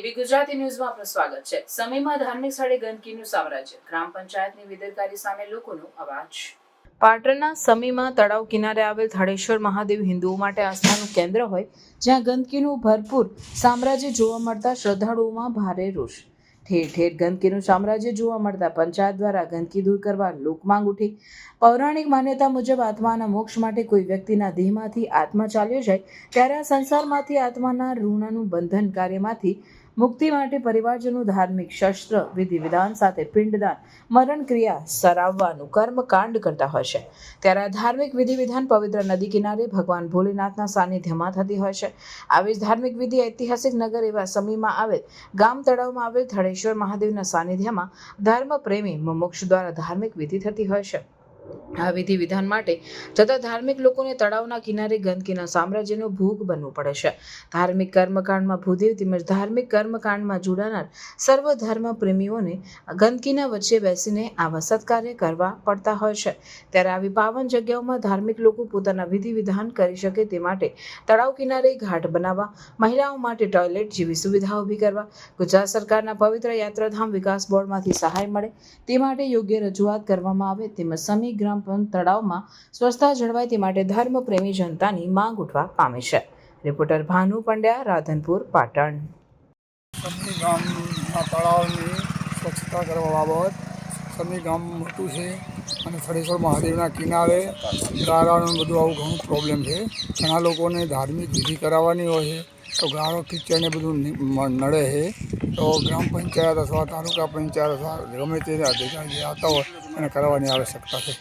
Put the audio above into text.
TV Gujarati ન્યૂઝમાં આપનું સ્વાગત છે। સમીમાં ધાર્મિક સ્થળે ગંદકીનું સામ્રાજ્ય, ગ્રામ પંચાયતની બેદરકારી સામે લોકોનો અવાજ। પાટણના સમીમાં તળાવ કિનારે આવેલ થાળેશ્વર મહાદેવ હિન્દુઓ માટે આસ્થાનું કેન્દ્ર હોય, જ્યાં ગંદકીનું ભરપૂર સામ્રાજ્ય જોવા મળતા શ્રદ્ધાળુઓમાં ભારે રોષ। ઠેર ઠેર ગંદકીનું સામ્રાજ્ય જોવા મળતા પંચાયત દ્વારા ગંદકી દૂર કરવા લોકમાંગ ઉઠી। પૌરાણિક માન્યતા મુજબ આત્માના મોક્ષ માટે કોઈ વ્યક્તિના દેહમાંથી આત્મા ચાલ્યો જાય ત્યારે આ સંસારમાંથી આત્માના ઋણનું બંધન કાર્યમાંથી મુક્તિ માટે પરિવારજનો ધાર્મિક શસ્ત્ર વિધિ વિધાન સાથે પિંડદાન મરણ ક્રિયા સરાવવાનું કર્મકાંડ કરતા હોય છે। ત્યારે આ ધાર્મિક વિધિ વિધાન પવિત્ર નદી કિનારે ભગવાન ભોલેનાથના સાનિધ્યમાં થતી હોય છે। આવી જ ધાર્મિક વિધિ ઐતિહાસિક નગર એવા સમીમાં આવેલ ગામ તળાવમાં આવેલ થાળેશ્વર મહાદેવના સાનિધ્યમાં ધર્મ પ્રેમી મુમુક્ષ દ્વારા ધાર્મિક વિધિ થતી હોય છે। આ વિધિ વિધાન માટે જતા ધાર્મિક લોકોને તળાવના કિનારે ગંદકીના સામ્રાજ્યનો ભોગ બનવું પડે છે। ધાર્મિક કર્મકાંડમાં ભૂદેવ તેમજ ધાર્મિક કર્મકાંડમાં જોડાનાર સર્વ ધર્મ પ્રેમીઓને ગંદકીના વચ્ચે બેસીને આવા સત્કાર્ય કરવા પડતા હોય છે। ત્યારે આવી પાવન જગ્યાઓમાં ધાર્મિક લોકો પોતાના વિધિ વિધાન કરી શકે તે માટે તળાવ કિનારે ઘાટ બનાવવા, મહિલાઓ માટે ટોયલેટ જેવી સુવિધાઓ ઊભી કરવા, ગુજરાત સરકારના પવિત્ર યાત્રાધામ વિકાસ બોર્ડમાંથી સહાય મળે તે માટે યોગ્ય રજૂઆત કરવામાં આવે તેમજ સમી ગ્રામ તળાવમાં સ્વચ્છતા જળવાય તે માટે ધર્મ પ્રેમી જનતાની માંગ ઉઠવા પામી છે। રિપોર્ટર ભાનુ પંડ્યા, રાધનપુર, પાટણ। સમી ગામના તળાવની સ્વચ્છતા કરવા બાબત સમી ગામ મોટું છે અને થાળેશ્વર મહાદેવના કિનારે ગારાનું બધું આવું ઘણું પ્રોબ્લેમ છે। ઘણા લોકોને ધાર્મિક વિધિ કરાવવાની હોય છે તો ગારો કિચડને બધું નડે છે, તો ગ્રામ પંચાયત અથવા તાલુકા પંચાયત અથવા ગમે તે અધિકારી આવતા હોય એને કરવાની આવશ્યકતા છે।